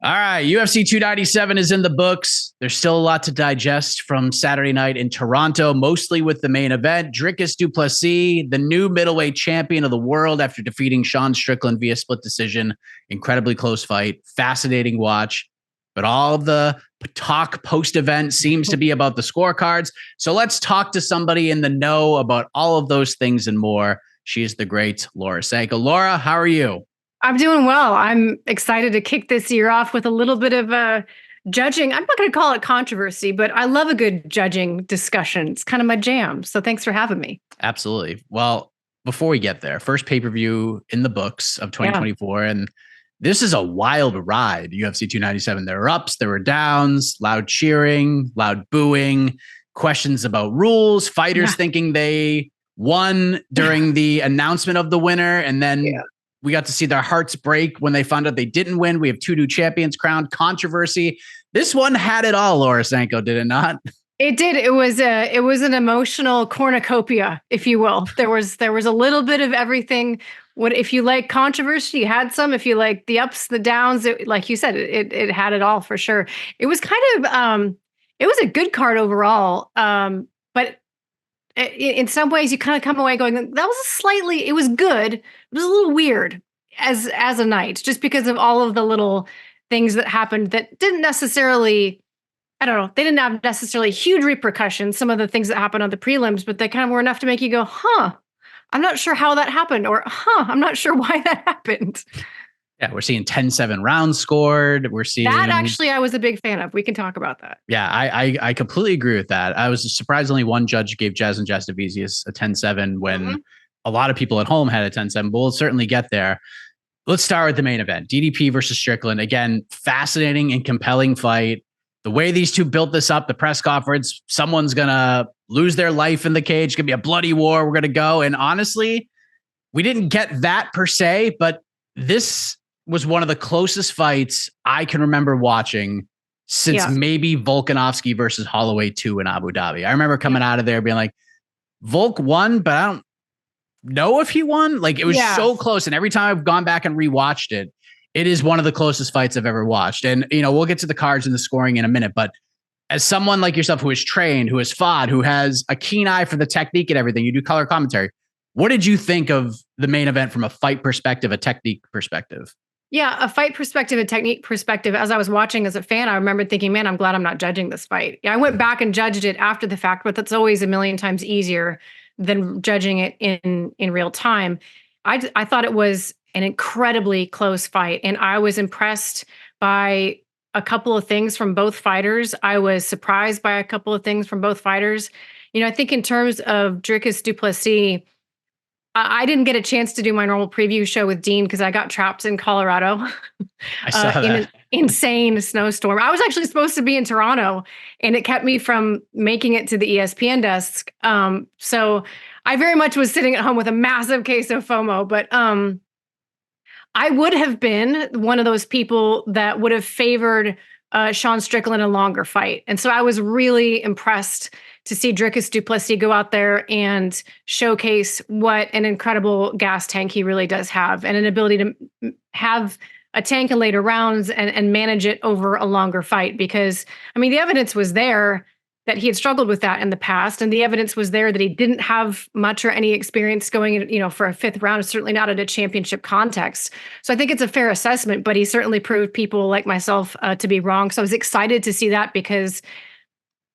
All right, UFC 297 is in the books. There's still a lot to digest from Saturday night in Toronto, mostly with the main event. Dricus du Plessis, the new middleweight champion of the world after defeating Sean Strickland via split decision. Incredibly close fight, fascinating watch. But all of the talk post-event seems to be about the scorecards. So let's talk to somebody in the know about all of those things and more. She is the great Laura Sanko. Laura, how are you? I'm doing well. I'm excited to kick this year off with a little bit of judging. I'm not going to call it controversy, but I love a good judging discussion. It's kind of my jam. So thanks for having me. Absolutely. Well, before we get there, first pay-per-view in the books of 2024. Yeah. And this is a wild ride, UFC 297. There were ups, there were downs, loud cheering, loud booing, questions about rules, fighters thinking they won during the announcement of the winner. And then we got to see their hearts break when they found out they didn't win. We have two new champions crowned, controversy. This one had it all, Laura Sanko, did it not? It did. It was an emotional cornucopia, if you will. There was a little bit of everything. What if you like controversy, you had some. If you like the ups, the downs, like you said, it had it all for sure. It was kind of it was a good card overall. But in some ways you kind of come away going, that was it was good. It was a little weird as a night, just because of all of the little things that happened that didn't necessarily, I don't know, they didn't have necessarily huge repercussions, some of the things that happened on the prelims, but they kind of were enough to make you go, I'm not sure how that happened, or I'm not sure why that happened. Yeah, we're seeing 10-7 rounds scored. We're seeing that actually I was a big fan of. We can talk about that. Yeah, I completely agree with that. I was surprised only one judge gave Jasmine Jasudavicius a 10-7 when a lot of people at home had a 10-7, but we'll certainly get there. Let's start with the main event. DDP versus Strickland. Again, fascinating and compelling fight. The way these two built this up, the press conference, someone's going to lose their life in the cage. It's going to be a bloody war. We're going to go. And honestly, we didn't get that per se, but this was one of the closest fights I can remember watching since maybe Volkanovski versus Holloway 2 in Abu Dhabi. I remember coming out of there being like, Volk won, but I don't know if he won. Like, it was so close. And every time I've gone back and rewatched it, it is one of the closest fights I've ever watched. And, you know, we'll get to the cards and the scoring in a minute, but as someone like yourself who is trained, who has fought, who has a keen eye for the technique and everything, you do color commentary. What did you think of the main event from a fight perspective, a technique perspective? Yeah, a fight perspective, a technique perspective. As I was watching as a fan, I remember thinking, man, I'm glad I'm not judging this fight. Yeah, I went back and judged it after the fact, but that's always a million times easier than judging it in real time. I thought it was an incredibly close fight, and I was impressed by a couple of things from both fighters. I was surprised by a couple of things from both fighters. You know, I think in terms of Dricus du Plessis, I didn't get a chance to do my normal preview show with Dean because I got trapped in Colorado I saw that. in an insane snowstorm. I was actually supposed to be in Toronto, and it kept me from making it to the ESPN desk. So I very much was sitting at home with a massive case of FOMO, but I would have been one of those people that would have favored Sean Strickland a longer fight. And so I was really impressed to see Dricus du Plessis go out there and showcase what an incredible gas tank he really does have, and an ability to have a tank in later rounds and manage it over a longer fight. Because, I mean, the evidence was there that he had struggled with that in the past, and the evidence was there that he didn't have much or any experience going in, you know, for a fifth round, certainly not at a championship context. So I think it's a fair assessment, but he certainly proved people like myself to be wrong. So I was excited to see that, because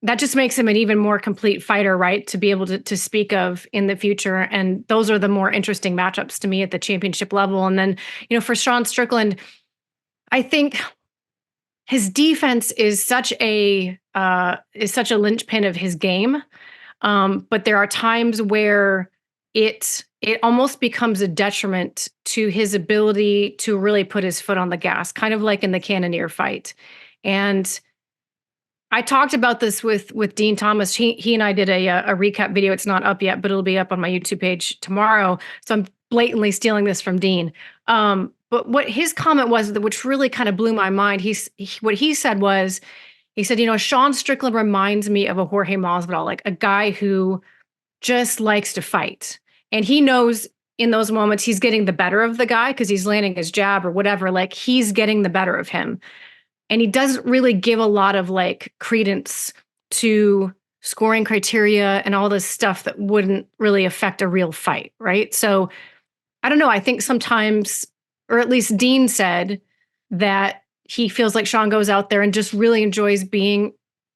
that just makes him an even more complete fighter, right? To be able to speak of in the future. And those are the more interesting matchups to me at the championship level. And then, you know, for Sean Strickland, I think his defense is such a linchpin of his game. But there are times where it almost becomes a detriment to his ability to really put his foot on the gas, kind of like in the Cannonier fight. And I talked about this with Dean Thomas. He and I did a recap video. It's not up yet, but it'll be up on my YouTube page tomorrow. So I'm blatantly stealing this from Dean. But what his comment was, which really kind of blew my mind, what he said was, he said, you know, Sean Strickland reminds me of a Jorge Masvidal, like a guy who just likes to fight. And he knows in those moments he's getting the better of the guy because he's landing his jab or whatever, like he's getting the better of him. And he doesn't really give a lot of like credence to scoring criteria and all this stuff that wouldn't really affect a real fight, right? So I don't know. I think sometimes, or at least Dean said that he feels like Sean goes out there and just really enjoys being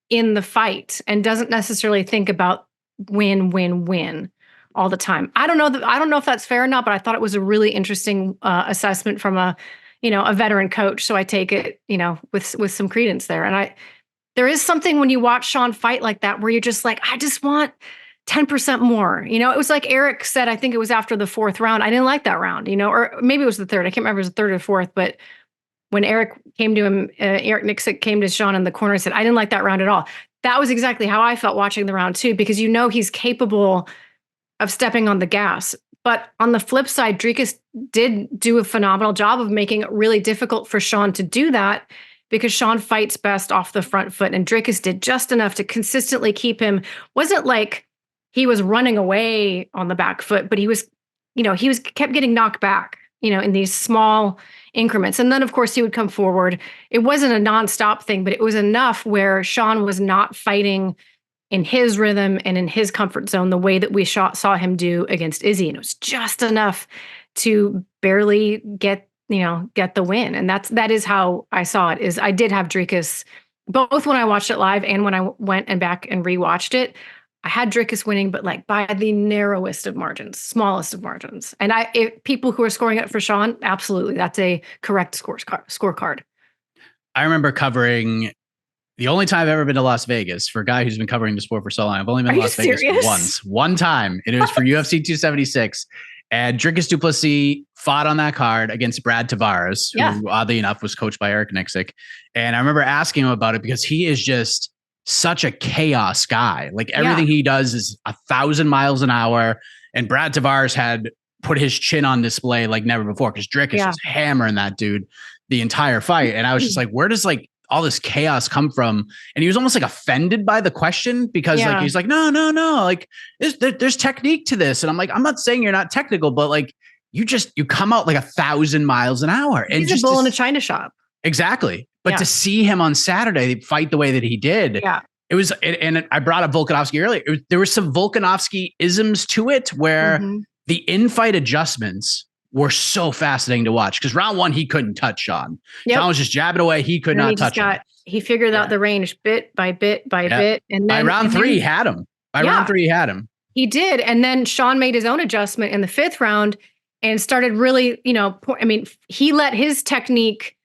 in the fight and doesn't necessarily think about win all the time. I don't know if that's fair or not, but I thought it was a really interesting assessment from a veteran coach. So I take it, with some credence there. And there is something when you watch Sean fight like that, where you're just like, I just want 10% more. It was like Eric said, I think it was after the fourth round. I didn't like that round, or maybe it was the third. I can't remember if it was the third or fourth, but when Eric came to him, Eric Nixick came to Sean in the corner and said, I didn't like that round at all. That was exactly how I felt watching the round too, because he's capable of stepping on the gas. But on the flip side, Dricus did do a phenomenal job of making it really difficult for Sean to do that, because Sean fights best off the front foot. And Dricus did just enough to consistently keep him. Wasn't like he was running away on the back foot, but he was kept getting knocked back, in these small increments. And then of course he would come forward. It wasn't a nonstop thing, but it was enough where Sean was not fighting in his rhythm and in his comfort zone the way that we saw him do against Izzy. And it was just enough to barely get the win. And that is how I saw it. Is I did have Dricus, both when I watched it live and when I went and back and rewatched it. I had Dricus winning, but like by the narrowest of margins, smallest of margins. And if people who are scoring it for Sean, absolutely, that's a correct scorecard. I remember covering, the only time I've ever been to Las Vegas, for a guy who's been covering the sport for so long. I've only been to Las Vegas one time, and it was for UFC 276. And Dricus du Plessis fought on that card against Brad Tavares, who oddly enough was coached by Eric Nixick. And I remember asking him about it because he is just such a chaos guy. Like everything he does is 1,000 miles an hour. And Brad Tavares had put his chin on display like never before, because Dricus was hammering that dude the entire fight. And I was just like, where does like all this chaos come from? And he was almost like offended by the question, because like, he's like, no, like there's technique to this. And I'm like, I'm not saying you're not technical, but like, you come out like 1,000 miles an hour. And he's just a bull in a china shop. Exactly. But to see him on Saturday fight the way that he did, it was, and I brought up Volkanovski earlier. There were some Volkanovski isms to it where the in-fight adjustments were so fascinating to watch, because round one, he couldn't touch Sean. Sean was just jabbing away. He could not touch him. He figured out the range bit by bit by bit. And then by round three, he had him. Round three, he had him. He did. And then Sean made his own adjustment in the fifth round and started really, he let his technique,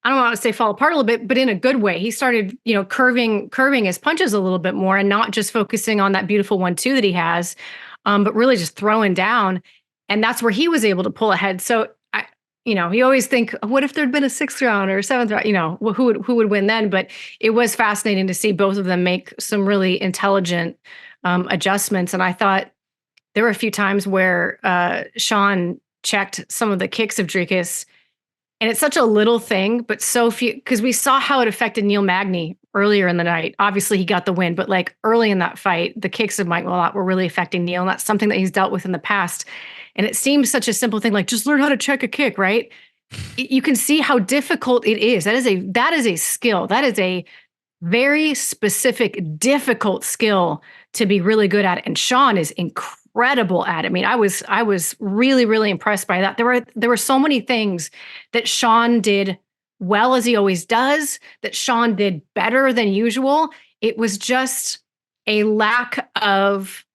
I don't want to say fall apart a little bit, but in a good way. He started, curving his punches a little bit more and not just focusing on that beautiful 1-2 that he has, but really just throwing down. And that's where he was able to pull ahead. So, you always think, what if there'd been a sixth round or seventh round, who would win then? But it was fascinating to see both of them make some really intelligent adjustments. And I thought there were a few times where Sean checked some of the kicks of Dricus. And it's such a little thing, but so few, because we saw how it affected Neil Magny earlier in the night. Obviously, he got the win, but like early in that fight, the kicks of Mike Malott were really affecting Neil. And that's something that he's dealt with in the past. And it seems such a simple thing, like just learn how to check a kick, right? You can see how difficult it is. That is a skill. That is a very specific, difficult skill to be really good at. And Sean is incredible at it. I mean, I was really, really impressed by that. There were so many things that Sean did well, as he always does, that Sean did better than usual. It was just a lack of,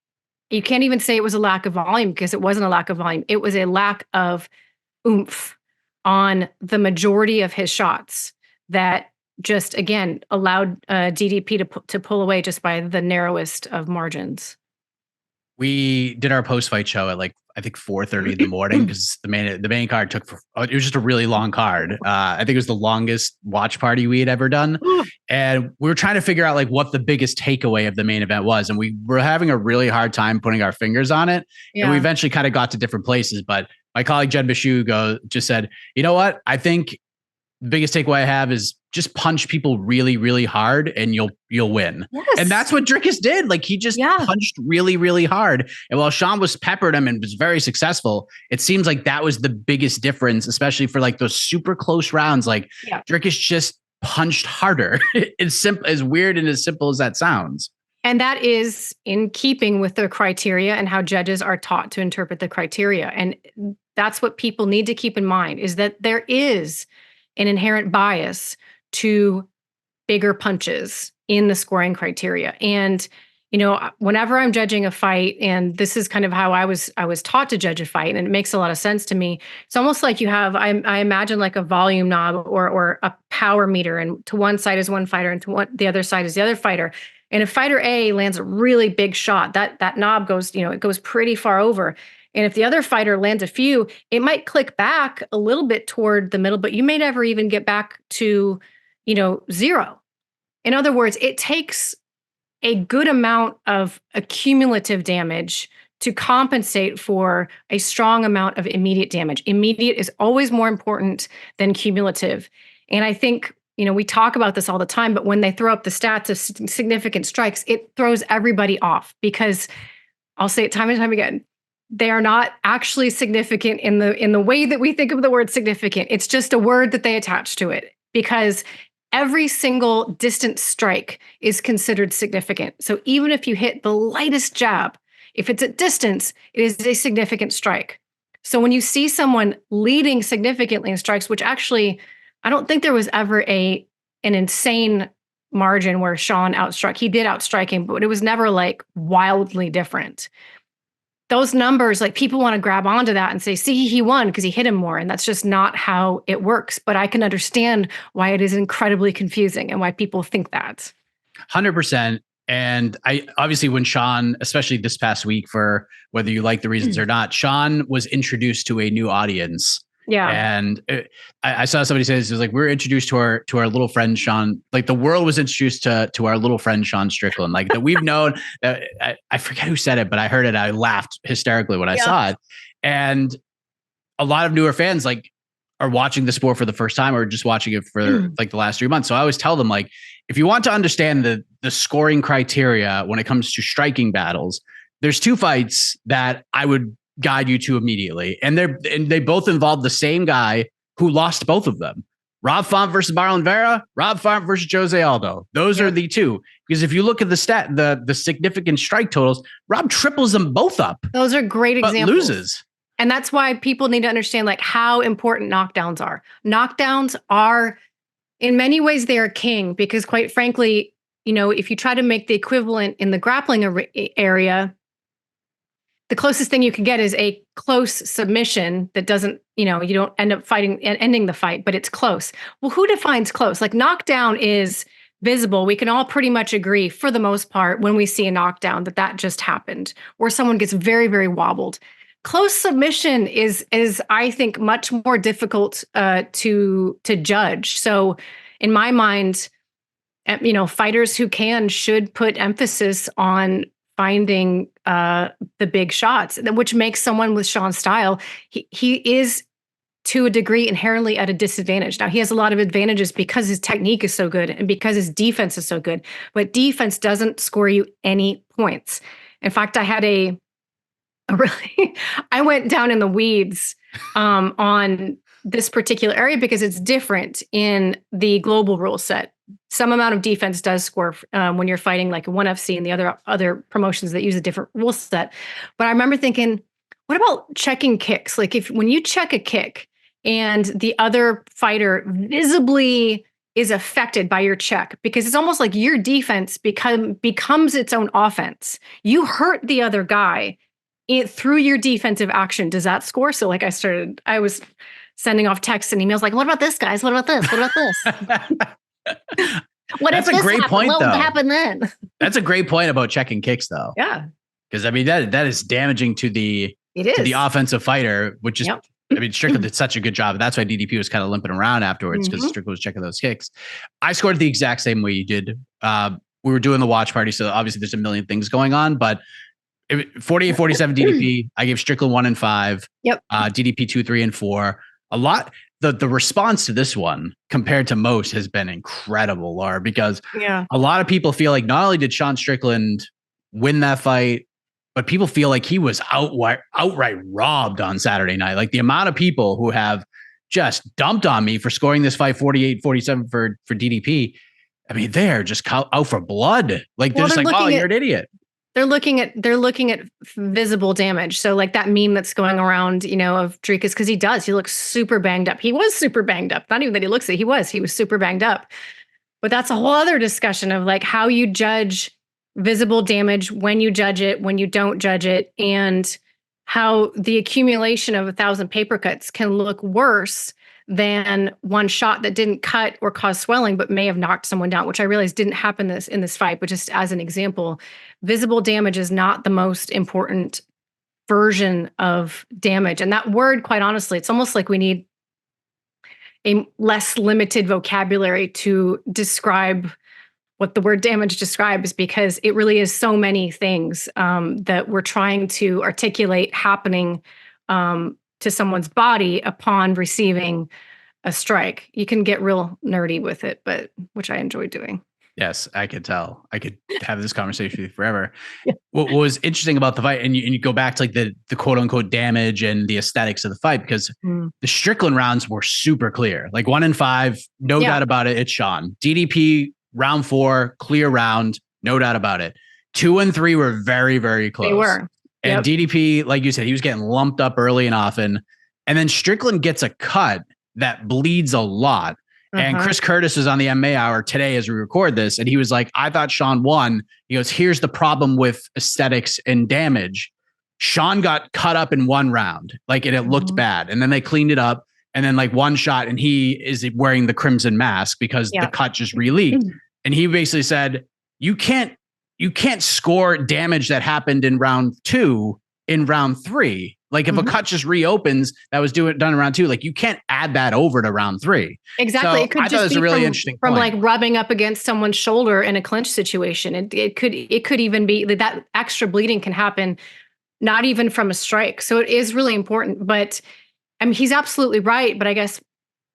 you can't even say it was a lack of volume, because it wasn't a lack of volume. It was a lack of oomph on the majority of his shots that just, again, allowed DDP to pull away just by the narrowest of margins. We did our post-fight show at I think 4:30 in the morning, because the main card it was just a really long card. I think it was the longest watch party we had ever done. And we were trying to figure out what the biggest takeaway of the main event was. And we were having a really hard time putting our fingers on it. And we eventually kind of got to different places. But my colleague Jed Bashu just said, you know what? I think the biggest takeaway I have is just punch people really, really hard and you'll win. Yes. And that's what Dricus did. He just punched really, really hard. And while Sean was peppered him and was very successful, it seems like that was the biggest difference, especially for those super close rounds. Dricus just punched harder. It's simple, as weird and as simple as that sounds. And that is in keeping with the criteria and how judges are taught to interpret the criteria. And that's what people need to keep in mind, is that there is an inherent bias to bigger punches in the scoring criteria. And, you know, whenever I'm judging a fight, and this is kind of how I was taught to judge a fight, and it makes a lot of sense to me. It's almost like you have, I imagine like a volume knob or a power meter, and to one side is one fighter and to the other side is the other fighter. And if fighter A lands a really big shot, that knob goes, you know, it goes pretty far over. And if the other fighter lands a few, it might click back a little bit toward the middle, but you may never even get back to, you know, zero. In other words, it takes a good amount of accumulative damage to compensate for a strong amount of immediate damage. Immediate is always more important than cumulative. And I think, you know, we talk about this all the time, but when they throw up the stats of significant strikes, it throws everybody off, because I'll say it time and time again, they are not actually significant in the way that we think of the word significant. It's just a word that they attach to it, because every single distant strike is considered significant. So even if you hit the lightest jab, if it's at distance, it is a significant strike. So when you see someone leading significantly in strikes, which actually, I don't think there was ever an insane margin where Sean outstruck. He did outstrike him, but it was never like wildly different. Those numbers, like, people want to grab onto that and say, see, he won because he hit him more. And that's just not how it works. But I can understand why it is incredibly confusing and why people think that. 100%. And I obviously, when Sean, especially this past week, for whether you like the reasons or not, Sean was introduced to a new audience. Yeah. And I saw somebody say this, it was like, we're introduced to our little friend, Sean, like the world was introduced to our little friend, Sean Strickland, like that we've known. I forget who said it, but I heard it. I laughed hysterically when I saw it. And a lot of newer fans like are watching the sport for the first time, or just watching it for like the last 3 months. So I always tell them, like, if you want to understand the scoring criteria when it comes to striking battles, there's two fights that I would guide you to immediately. And they both involve the same guy who lost both of them. Rob Font versus Marlon Vera, Rob Font versus Jose Aldo. Those are the two. Because if you look at the significant strike totals, Rob triples them both up. Those are great examples. But loses. And that's why people need to understand, like, how important knockdowns are. Knockdowns are, in many ways, they are king, because quite frankly, you know, if you try to make the equivalent in the grappling area, the closest thing you can get is a close submission that doesn't, you know, you don't end up fighting and ending the fight, but it's close. Well, who defines close? Like, knockdown is visible. We can all pretty much agree, for the most part, when we see a knockdown, that just happened, or someone gets very, very wobbled. Close submission is I think much more difficult to judge. So in my mind, you know, fighters who should put emphasis on finding the big shots, which makes someone with Sean's style, he is to a degree inherently at a disadvantage. Now, he has a lot of advantages because his technique is so good and because his defense is so good, but defense doesn't score you any points. In fact, I had I went down in the weeds on this particular area because it's different in the global rule set. Some amount of defense does score when you're fighting like ONE FC and the other promotions that use a different rule set. But I remember thinking, what about checking kicks? Like, when you check a kick and the other fighter visibly is affected by your check, because it's almost like your defense becomes its own offense. You hurt the other guy through your defensive action. Does that score? So like I was sending off texts and emails like, what about this, guys? What about this? What about this? That's a great point, though. What would happen then? That's a great point about checking kicks, though. Yeah. Because I mean, that is damaging to the offensive fighter, which is, I mean, Strickland did such a good job. That's why DDP was kind of limping around afterwards, because Strickland was checking those kicks. I scored the exact same way you did. We were doing the watch party, so obviously there's a million things going on, but 48-47 DDP. I gave Strickland 1 and 5. Yep. DDP 2, 3, and 4. A lot. The response to this one compared to most has been incredible, Laura, because a lot of people feel like not only did Sean Strickland win that fight, but people feel like he was outright robbed on Saturday night. Like, the amount of people who have just dumped on me for scoring this fight 48-47 for DDP. I mean, they're just out for blood. Like, they're just like, oh, you're an idiot. They're looking at visible damage. So like that meme that's going around, of Dricus, because he looks super banged up. He was super banged up. Not even that he looks it. He was super banged up. But that's a whole other discussion of like how you judge visible damage, when you judge it, when you don't judge it, and how the accumulation of 1,000 paper cuts can look worse than one shot that didn't cut or cause swelling, but may have knocked someone down, which I realized didn't happen in this fight. But just as an example, visible damage is not the most important version of damage. And that word, quite honestly, it's almost like we need a less limited vocabulary to describe what the word damage describes, because it really is so many things that we're trying to articulate happening to someone's body upon receiving a strike. You can get real nerdy with it, but which I enjoy doing. Yes, I could tell. I could have this conversation with you forever. Yeah. What was interesting about the fight, and you go back to like the quote unquote damage and the aesthetics of the fight, because the Strickland rounds were super clear. Like 1 and 5, no doubt about it. It's Sean. DDP round 4, clear round, no doubt about it. 2 and 3 were very, very close. They were. And DDP, like you said, he was getting lumped up early and often. And then Strickland gets a cut that bleeds a lot. And Chris Curtis is on the MMA Hour today as we record this. And he was like, I thought Sean won. He goes, here's the problem with aesthetics and damage. Sean got cut up in 1 round, like, and it looked bad. And then they cleaned it up. And then like 1 shot, and he is wearing the crimson mask because the cut just re-leaked. And he basically said, you can't score damage that happened in round 2 in round 3. Like if a cut just reopens that was done in round 2, like you can't add that over to round 3. Exactly. So it could just be a really interesting from point. Like rubbing up against someone's shoulder in a clinch situation. It could even be that extra bleeding can happen, not even from a strike. So it is really important. But I mean, he's absolutely right. But I guess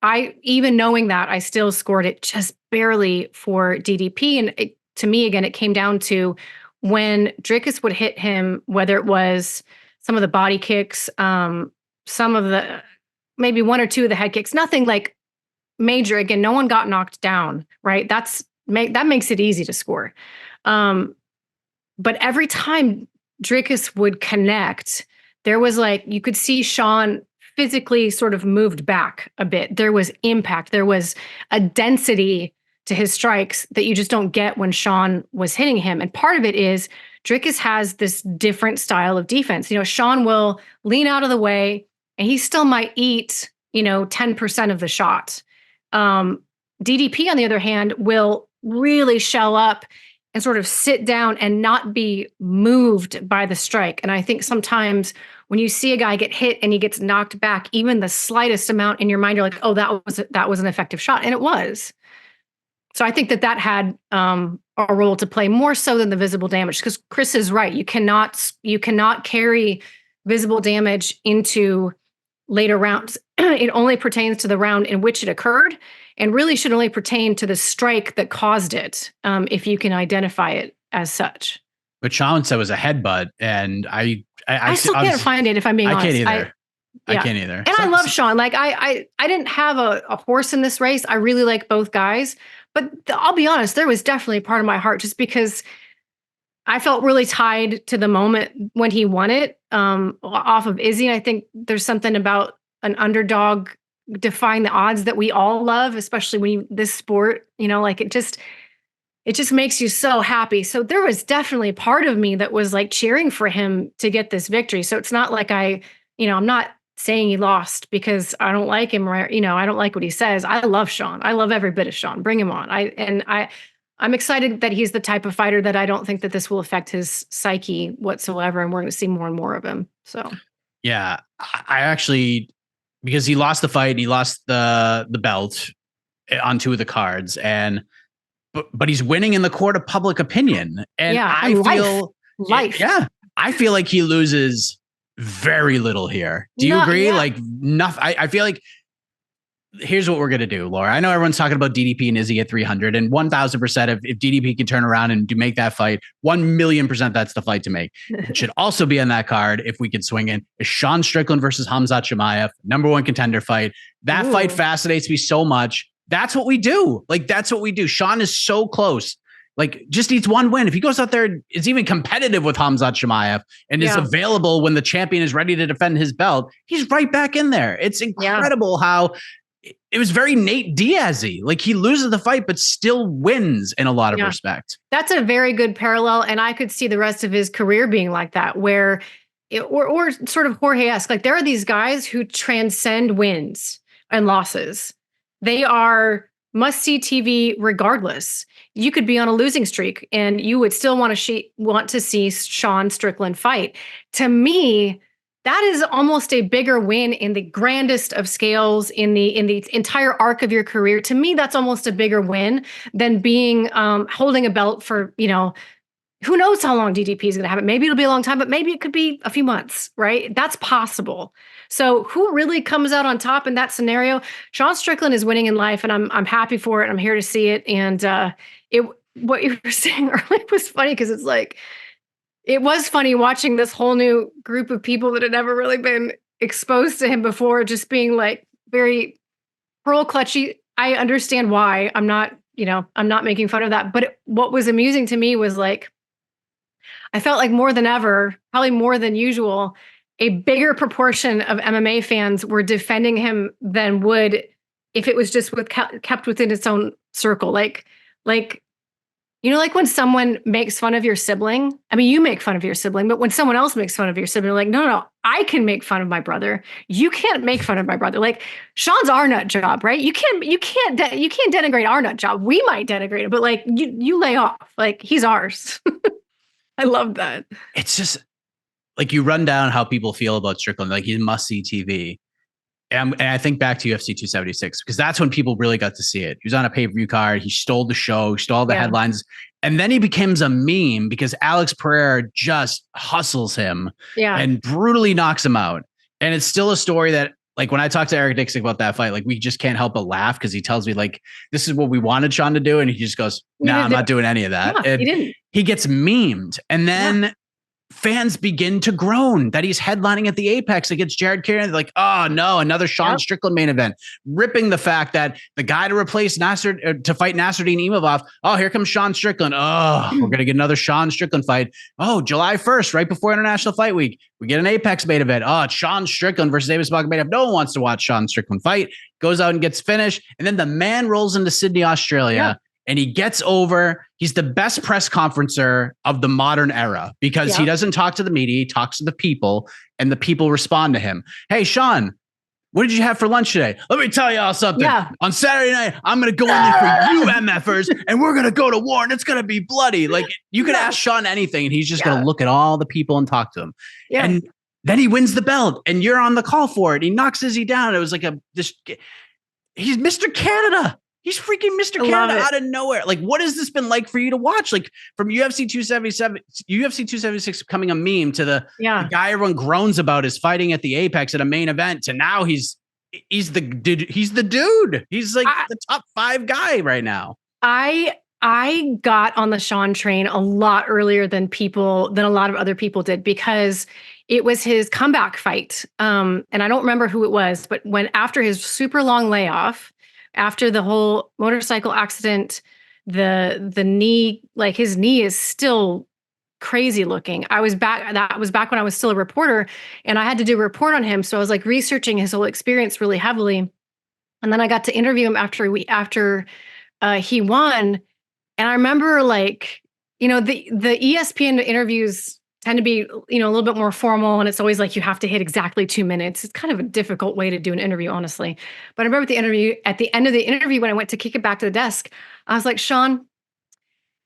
even knowing that, I still scored it just barely for DDP. And to me, again, it came down to when Dricus would hit him, whether it was some of the body kicks, some of the, maybe 1 or 2 of the head kicks, nothing like major. Again, no one got knocked down, right? That makes it easy to score. But every time Dricus would connect, there was like, you could see Sean physically sort of moved back a bit. There was impact. There was a density to his strikes that you just don't get when Sean was hitting him. And part of it is Dricus has this different style of defense. Sean will lean out of the way and he still might eat, 10% of the shot. DDP, on the other hand, will really shell up and sort of sit down and not be moved by the strike. And I think sometimes when you see a guy get hit and he gets knocked back, even the slightest amount in your mind, you're like, oh, that was an effective shot. And it was. So I think that had a role to play more so than the visible damage, because Chris is right. You cannot carry visible damage into later rounds. It only pertains to the round in which it occurred, and really should only pertain to the strike that caused it, if you can identify it as such. But Sean said it was a headbutt, and I still can't find it, if I'm being honest. I can't either. I can't either. And I love Sean. Like I didn't have a horse in this race. I really like both guys. But I'll be honest, there was definitely a part of my heart just because I felt really tied to the moment when he won it off of Izzy. And I think there's something about an underdog defying the odds that we all love, especially when this sport, like it just makes you so happy. So there was definitely part of me that was like cheering for him to get this victory. So it's not like I'm not saying he lost because I don't like him, or, I don't like what he says. I love Sean. I love every bit of Sean. Bring him on. I'm excited that he's the type of fighter that I don't think that this will affect his psyche whatsoever. And we're going to see more and more of him. So, yeah, I actually, because he lost the fight, he lost the belt on 2 of the cards, but he's winning in the court of public opinion. And I feel life. Yeah. I feel like he loses very little here. Do you agree? Yeah. Like nothing. I feel like here's what we're going to do, Laura. I know everyone's talking about DDP and Izzy at 300, and 1000% if DDP can turn around and make that fight, 1,000,000% that's the fight to make. It should also be on that card, if we could swing in, is Sean Strickland versus Khamzat Chimaev, #1 contender fight. That fight fascinates me so much. That's what we do. Like, that's what we do. Sean is so close. Like, just needs one win. If he goes out there, is even competitive with Khamzat Chimaev and is available when the champion is ready to defend his belt, he's right back in there. It's incredible how it was very Nate Diaz-y. Like, he loses the fight, but still wins in a lot of respect. That's a very good parallel. And I could see the rest of his career being like that, where or sort of Jorge-esque. Like, there are these guys who transcend wins and losses. They are must-see TV regardless. You could be on a losing streak and you would still want to see Sean Strickland fight. To me, that is almost a bigger win in the grandest of scales, in the entire arc of your career. To me, that's almost a bigger win than being holding a belt for, who knows how long DDP is going to have it. Maybe it'll be a long time, but maybe it could be a few months, right? That's possible. So who really comes out on top in that scenario? Sean Strickland is winning in life, and I'm happy for it. I'm here to see it. And what you were saying earlier was funny, because it's like, it was funny watching this whole new group of people that had never really been exposed to him before, just being like very pearl clutchy. I understand why. I'm not making fun of that. But what was amusing to me was, like, I felt like more than ever, probably more than usual, a bigger proportion of MMA fans were defending him than would if it was just kept within its own circle. Like when someone makes fun of your sibling. I mean, you make fun of your sibling, but when someone else makes fun of your sibling, like, no, I can make fun of my brother. You can't make fun of my brother. Like, Sean's our nut job, right? You can't denigrate our nut job. We might denigrate it, but like, you lay off. Like, he's ours. I love that. It's just like, you run down how people feel about Strickland. Like, he's must-see TV. And I think back to UFC 276, because that's when people really got to see it. He was on a pay-per-view card. He stole the show. He stole the headlines. And then he becomes a meme because Alex Pereira just hustles him and brutally knocks him out. And it's still a story that, like, when I talk to Eric Dixon about that fight, like, we just can't help but laugh, because he tells me, like, this is what we wanted Sean to do. And he just goes, nah, I'm not doing any of that. Yeah, he didn't. He gets memed. And then fans begin to groan that he's headlining at the Apex against Jared Kieran. They're like, oh no, another Sean Strickland main event, ripping the fact that the guy to replace to fight Nasruddin Imavov. Oh, here comes Sean Strickland. Oh, we're going to get another Sean Strickland fight. Oh, July 1st, right before International Fight Week, we get an Apex main event. Oh, it's Sean Strickland versus Davis Magomedov. No one wants to watch Sean Strickland fight. Goes out and gets finished. And then the man rolls into Sydney, Australia. And he gets over. He's the best press conferencer of the modern era, because he doesn't talk to the media. He talks to the people, and the people respond to him. Hey, Sean, what did you have for lunch today? Let me tell you all something. On Saturday night, I'm going to go in there for you MFers, and we're going to go to war, and it's going to be bloody. Like, you could ask Sean anything, and he's just going to look at all the people and talk to them. And then he wins the belt, and you're on the call for it. He knocks Izzy down. It was like he's Mr. Canada. He's freaking Mr. Canada out of nowhere. Like, what has this been like for you to watch? Like, from UFC 276 becoming a meme to the guy everyone groans about is fighting at the Apex at a main event, to now he's the dude. He's the dude. He's like the top 5 guy right now. I got on the Sean train a lot earlier than a lot of other people did, because it was his comeback fight. And I don't remember who it was, but after his super long layoff, after the whole motorcycle accident, the knee, like, his knee is still crazy looking. That was back when I was still a reporter, and I had to do a report on him. So I was like researching his whole experience really heavily. And then I got to interview him after he won. And I remember, like, the ESPN interviews tend to be, a little bit more formal, and it's always like you have to hit exactly 2 minutes. It's kind of a difficult way to do an interview, honestly. But I remember at the end of the interview, when I went to kick it back to the desk, I was like, Sean,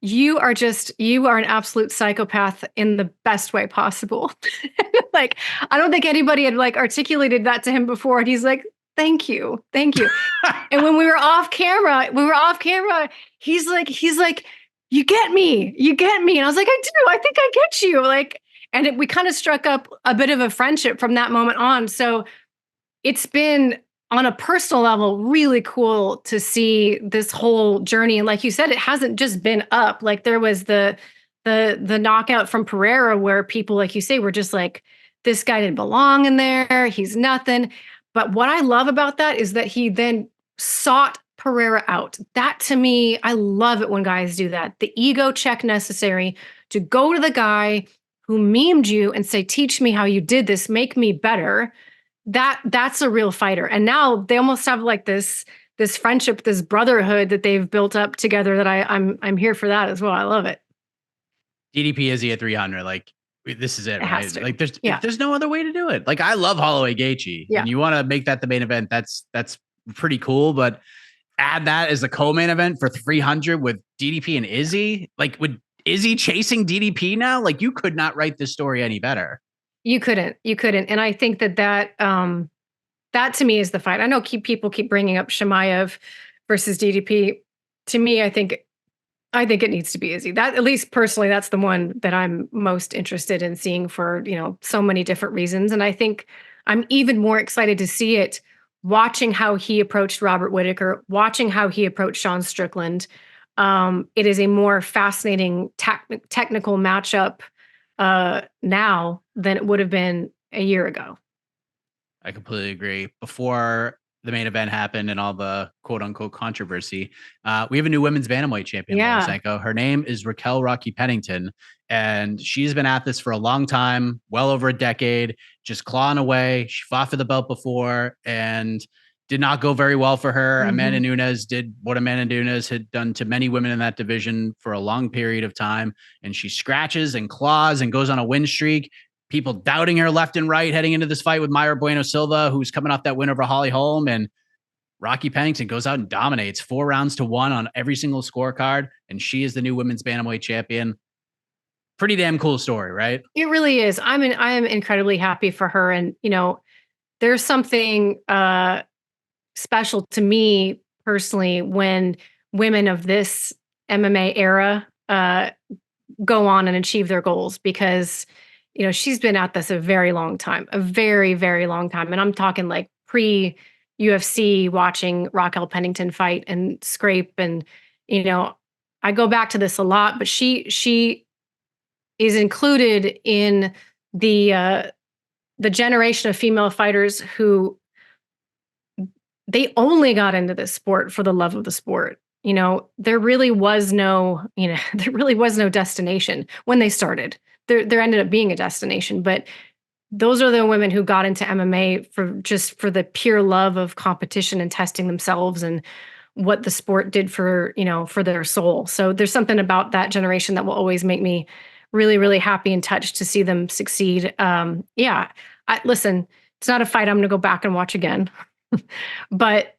you are an absolute psychopath in the best way possible. Like, I don't think anybody had, like, articulated that to him before. And he's like, thank you. And when we were off camera, he's like, you get me. And I was like, I do. I think I get you. Like, we kind of struck up a bit of a friendship from that moment on. So it's been on a personal level, really cool to see this whole journey. And like you said, it hasn't just been up. Like there was the knockout from Pereira where people, like you say, were just like, this guy didn't belong in there. He's nothing. But what I love about that is that he then sought Pereira out. That to me, I love it when guys do that. The ego check necessary to go to the guy who memed you and say, teach me how you did this, make me better. That's a real fighter. And now they almost have like this friendship, this brotherhood that they've built up together that I'm here for that as well. I love it. DDP Izzy at 300. Like, this is it, right? Like there's no other way to do it. Like, I love Holloway Gaethje, and you want to make that the main event. That's pretty cool, but add that as the co-main event for 300 with DDP and Izzy. Like, with Izzy chasing DDP now, like, you could not write this story any better. You couldn't. And I think that to me is the fight. I know people keep bringing up Chimaev versus DDP. To me, I think it needs to be Izzy. That, at least personally, that's the one that I'm most interested in seeing for, so many different reasons. And I think I'm even more excited to see it watching how he approached Robert Whittaker, watching how he approached Sean Strickland. It is a more fascinating technical matchup now than it would have been a year ago. I completely agree. Before the main event happened and all the quote unquote controversy, we have a new women's bantamweight champion, Laura Sanko. Her name is Raquel Pennington, and she's been at this for a long time, well over a decade, just clawing away. She fought for the belt before and did not go very well for her. Mm-hmm. Amanda Nunes did what Amanda Nunes had done to many women in that division for a long period of time. And she scratches and claws and goes on a win streak. People doubting her left and right heading into this fight with Mayra Bueno Silva, who's coming off that win over Holly Holm. And Rocky Pennington goes out and dominates 4 rounds to 1 on every single scorecard. And she is the new women's bantamweight champion. Pretty damn cool story, right? It really is. I am incredibly happy for her. And, there's something special to me personally when women of this MMA era go on and achieve their goals, because she's been at this a very long time, a very, very long time. And I'm talking like pre-UFC, watching Raquel Pennington fight and scrape. And, I go back to this a lot, but she is included in the generation of female fighters who they only got into this sport for the love of the sport. There really was no destination when they started. There ended up being a destination, but those are the women who got into MMA for the pure love of competition and testing themselves and what the sport did for their soul. So there's something about that generation that will always make me really, really happy and touched to see them succeed. Listen, it's not a fight I'm going to go back and watch again, but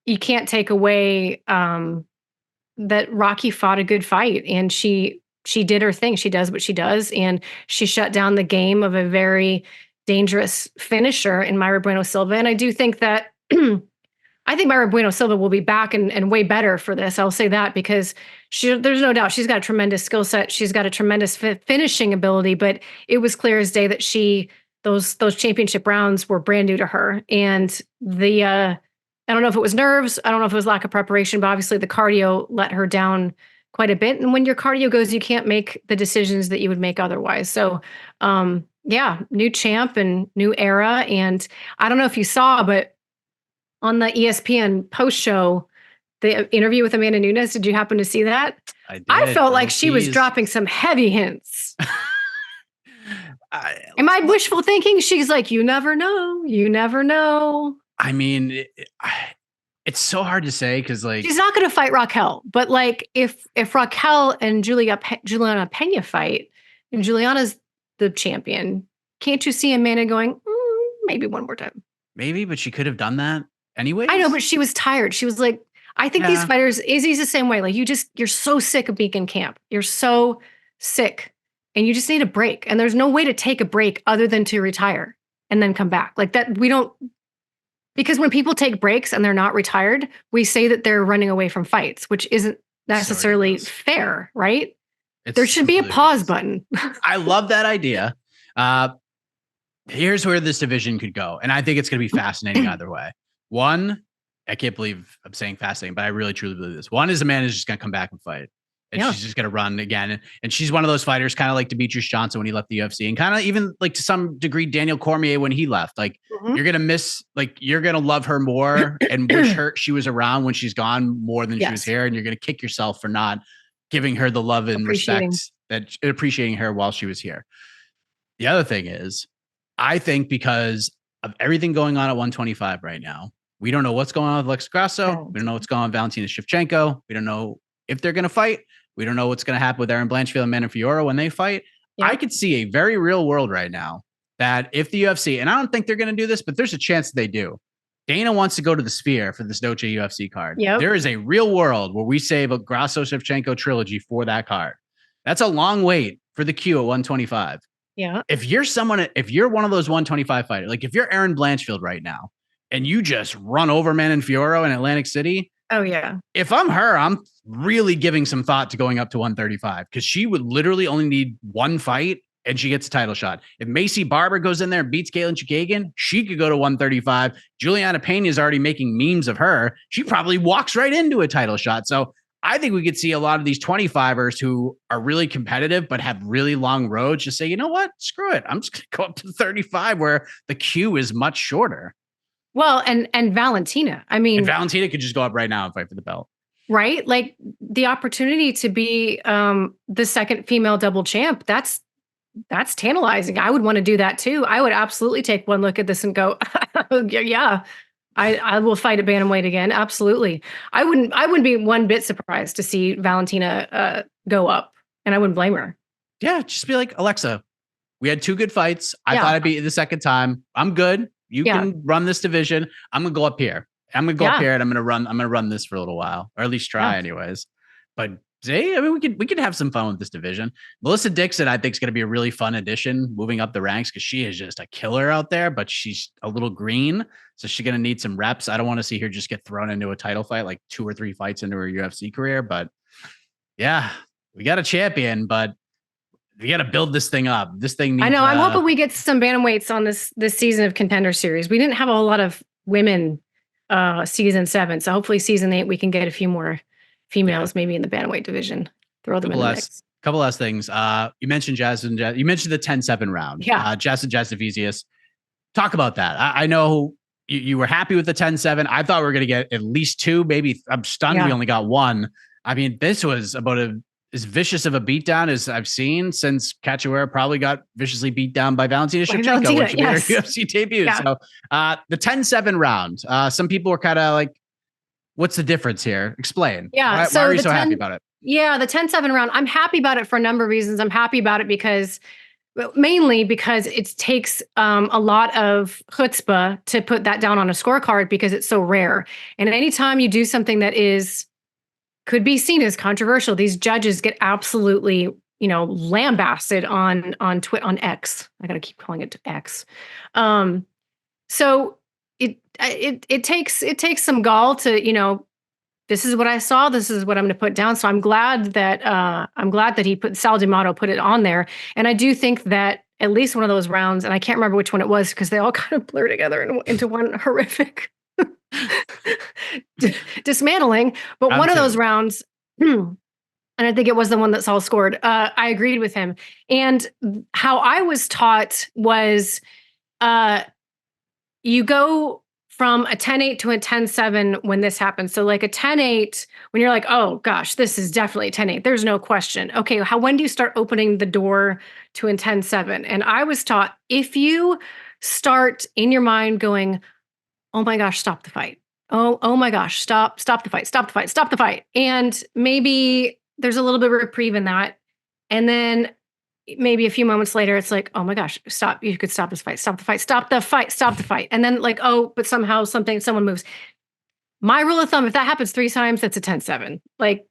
you can't take away that Rocky fought a good fight, and she did her thing. She does what she does, and she shut down the game of a very dangerous finisher in Mayra Bueno Silva. And I do think that I think Mayra Bueno Silva will be back and way better for this. I'll say that, because there's no doubt she's got a tremendous skill set. She's got a tremendous finishing ability, but it was clear as day that those championship rounds were brand new to her. And I don't know if it was nerves. I don't know if it was lack of preparation, but obviously the cardio let her down quite a bit. And when your cardio goes, you can't make the decisions that you would make otherwise. So, new champ and new era. And I don't know if you saw, but on the ESPN post show, the interview with Amanda Nunes, did you happen to see that? I did. I felt like she was dropping some heavy hints. Am I wishful thinking? She's like, you never know. You never know. I mean, it's so hard to say, because like, she's not going to fight Raquel, but like if Raquel and Juliana Pena fight, and Juliana's the champion, can't you see Amanda going, maybe one more time? Maybe, but she could have done that anyway. I know, but she was tired. She was like, I think these fighters, Izzy's the same way. Like, you're so sick of being in camp. You're so sick, and you just need a break. And there's no way to take a break other than to retire and then come back. Like that, because when people take breaks and they're not retired, we say that they're running away from fights, which isn't necessarily fair, right? There should be a pause button. I love that idea. Here's where this division could go, and I think it's going to be fascinating either way. One, I can't believe I'm saying fascinating, but I really truly believe this. One is Amanda's just going to come back and fight. And she's just going to run again. And she's one of those fighters, kind of like Demetrius Johnson when he left the UFC, and kind of even like to some degree Daniel Cormier when he left. Like you're going to miss, like you're going to love her more and wish she was around when she's gone more than she was here. And you're going to kick yourself for not giving her the love and respect that appreciating her while she was here. The other thing is, I think because of everything going on at 125 right now, we don't know what's going on with Alexa Grasso. We don't know what's going on with Valentina Shevchenko. We don't know if they're going to fight. We don't know what's going to happen with Erin Blanchfield and Amanda Fiora when they fight. I could see a very real world right now that if the UFC, and I don't think they're going to do this, but there's a chance that they do. Dana wants to go to the Sphere for this Noche UFC card. There is a real world where we save a Grasso Shevchenko trilogy for that card. That's a long wait for the queue at 125. Yeah. If you're one of those 125 fighters, like if you're Erin Blanchfield right now and you just run over Amanda Fiora in Atlantic City. Oh yeah. If I'm her, I'm really giving some thought to going up to 135 because she would literally only need one fight and she gets a title shot. If Macy Barber goes in there and beats Katlyn Chookagian, she could go to 135. Juliana Pena is already making memes of her. She probably walks right into a title shot. So I think we could see a lot of these 25ers who are really competitive but have really long roads just say, you know what? Screw it. I'm just going to go up to 35 where the queue is much shorter. Well, and Valentina. I mean, Valentina could just go up right now and fight for the belt. Right? Like the opportunity to be the second female double champ, that's tantalizing. I would want to do that too. I would absolutely take one look at this and go, yeah, I will fight at bantamweight again. Absolutely. I wouldn't be one bit surprised to see Valentina go up, and I wouldn't blame her. Yeah, just be like, Alexa, we had two good fights. I thought I'd beat you the second time. I'm good. You can run this division. I'm gonna go up here. I'm gonna go up here and I'm gonna run this for a little while, or at least try anyways. But I mean, we could have some fun with this division. Melissa Dixon, I think, is gonna be a really fun addition moving up the ranks because she is just a killer out there, but she's a little green. So she's gonna need some reps. I don't want to see her just get thrown into a title fight like 2 or 3 fights into her UFC career. But yeah, we got a champion, but we got to build this thing up. This thing needs, I know. I'm hoping we get some bantamweights on this season of Contender Series. We didn't have a whole lot of women season 7, so hopefully season 8 we can get a few more females maybe in the bantamweight division. Throw them in the mix. Couple last things. You mentioned Jasmine. You mentioned the 10-7 round. Yeah. Jasmine Jasudavicius. Talk about that. I know you were happy with the 10-7. I thought we were going to get at least 2. Maybe I'm stunned we only got 1. I mean, this was about as vicious of a beatdown as I've seen since Cachoeira probably got viciously beat down by Valentina Shevchenko when she made her UFC debut. Yeah. So the 10-7 round, some people were kind of like, what's the difference here? Explain. Yeah. Why are you so happy about it? Yeah, the 10-7 round. I'm happy about it for a number of reasons. I'm happy about it because mainly because it takes a lot of chutzpah to put that down on a scorecard because it's so rare. And anytime you do something that could be seen as controversial, these judges get absolutely, lambasted on X. I got to keep calling it X. So it takes some gall to, this is what I saw. This is what I'm going to put down. So I'm glad that Sal D'Amato put it on there. And I do think that at least one of those rounds, and I can't remember which one it was because they all kind of blur together into one horrific dismantling, but one of those rounds, and I think it was the one that Saul scored, I agreed with him. And how I was taught was you go from a 10-8 to a 10-7 when this happens. So like a 10-8, when you're like, oh gosh, this is definitely a 10-8, there's no question. Okay, when do you start opening the door to a 10-7? And I was taught if you start in your mind going, oh my gosh, stop the fight. Oh my gosh, stop the fight. And maybe there's a little bit of reprieve in that. And then maybe a few moments later, it's like, oh my gosh, stop. You could stop this fight. Stop the fight. And then like, oh, but somehow someone moves. My rule of thumb, if that happens 3 times, that's a 10-7. Like,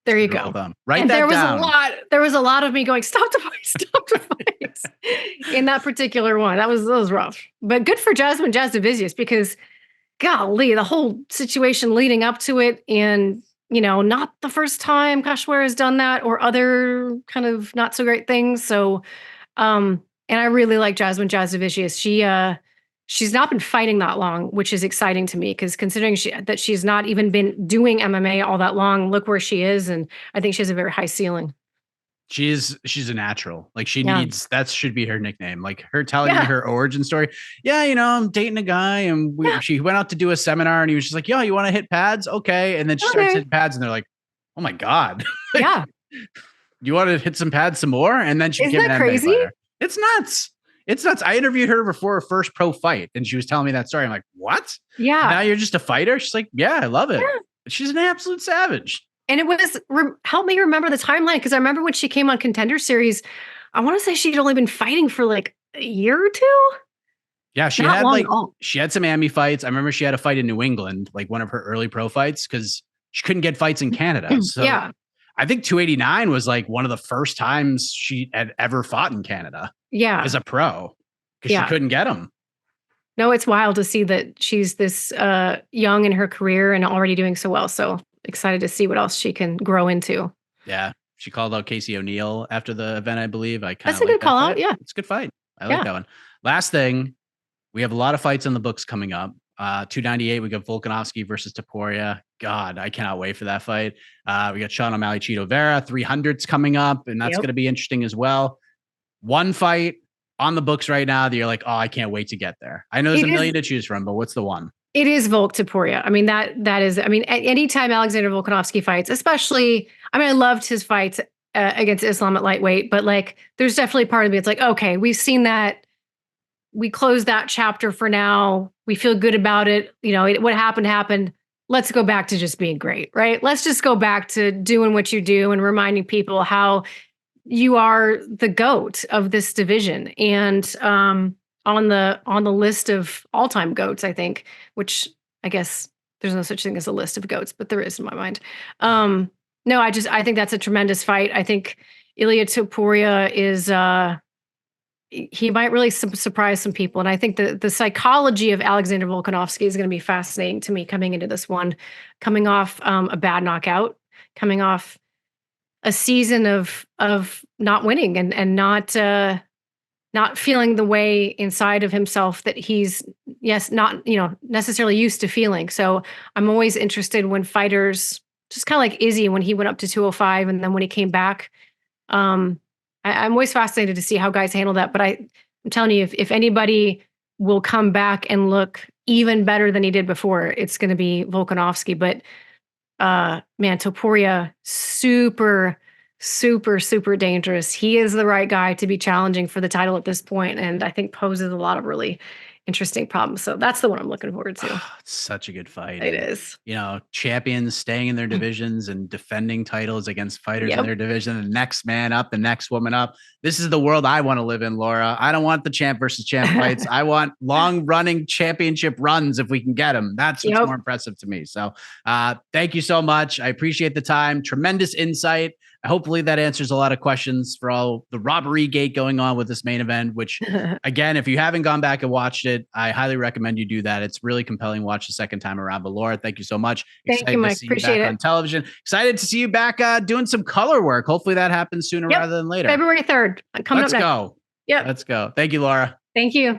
there you go. Write that down. There was a lot of me going, stop the fight. In that particular one. That was rough. But good for Jasmine Jasudavicius because golly, the whole situation leading up to it, and not the first time Cachoeira has done that or other kind of not so great things. So and I really like Jasmine Jasudavicius. she's not been fighting that long, which is exciting to me because considering that she's not even been doing MMA all that long, look where she is. And I think she has a very high ceiling. She's a natural. Like she needs, that should be her nickname. Like her telling me her origin story. Yeah, you know, I'm dating a guy and she went out to do a seminar and he was just like, yo, you want to hit pads? Okay. And then she starts hitting pads and they're like, oh my God. Yeah. You want to hit some pads some more? And then she became an MMA fighter. It's nuts. It's nuts. I interviewed her before her first pro fight and she was telling me that story. I'm like, what? Yeah. Now you're just a fighter? She's like, yeah, I love it. Yeah. She's an absolute savage. And it was, help me remember the timeline, because I remember when she came on Contender Series, I want to say she'd only been fighting for like a year or two. Yeah, she had some AMI fights. I remember she had a fight in New England, like one of her early pro fights, because she couldn't get fights in Canada. So yeah. I think 289 was like one of the first times she had ever fought in Canada. Yeah. As a pro, because she couldn't get them. No, it's wild to see that she's this young in her career and already doing so well. So excited to see what else she can grow into. Yeah. She called out Casey O'Neill after the event, I believe. That's a good call out. Yeah. It's a good fight. I like that one. Last thing, we have a lot of fights on the books coming up. 298, we got Volkanovski versus Topuria. God, I cannot wait for that fight. We got Sean O'Malley, Chito Vera. 300's coming up, and that's going to be interesting as well. One fight on the books right now that you're like, oh, I can't wait to get there. I know there's a million to choose from, but what's the one? It is Volk Topuria. I mean, that is, I mean, anytime Alexander Volkanovski fights, especially, I mean, I loved his fights against Islam at lightweight, but like, there's definitely part of me. It's like, okay, we've seen that. We closed that chapter for now. We feel good about it. You know, what happened. Let's go back to just being great, right? Let's just go back to doing what you do and reminding people how you are the GOAT of this division. And, on the list of all-time GOATs, I think, which I guess there's no such thing as a list of GOATs, but there is in my mind. No, I think that's a tremendous fight. I think Ilia Topuria is, he might really surprise some people. And I think the psychology of Alexander Volkanovski is going to be fascinating to me coming into this one, coming off a bad knockout, coming off a season of not winning and not feeling the way inside of himself that he's, not, necessarily used to feeling. So I'm always interested when fighters, just kind of like Izzy, when he went up to 205 and then when he came back, I'm always fascinated to see how guys handle that. But I'm telling you, if anybody will come back and look even better than he did before, it's going to be Volkanovski. But man, Topuria, super dangerous. He is the right guy to be challenging for the title at this point, and I think poses a lot of really interesting problems. So that's the one I'm looking forward to. It's such a good fight. It is. Champions staying in their divisions and defending titles against fighters in their division. The next man up, the next woman up. This is the world I want to live in, Laura. I don't want the champ versus champ fights. I want long-running championship runs if we can get them. That's what's more impressive to me. So thank you so much. I appreciate the time. Tremendous insight. Hopefully that answers a lot of questions for all the robbery gate going on with this main event, which again, if you haven't gone back and watched it, I highly recommend you do that. It's really compelling. Watch the second time around. But Laura, thank you so much. Thank you, Mike. To see you back on television. Excited to see you back doing some color work. Hopefully that happens sooner rather than later. February 3rd. Coming up next. Let's go. Let's go. Thank you, Laura. Thank you.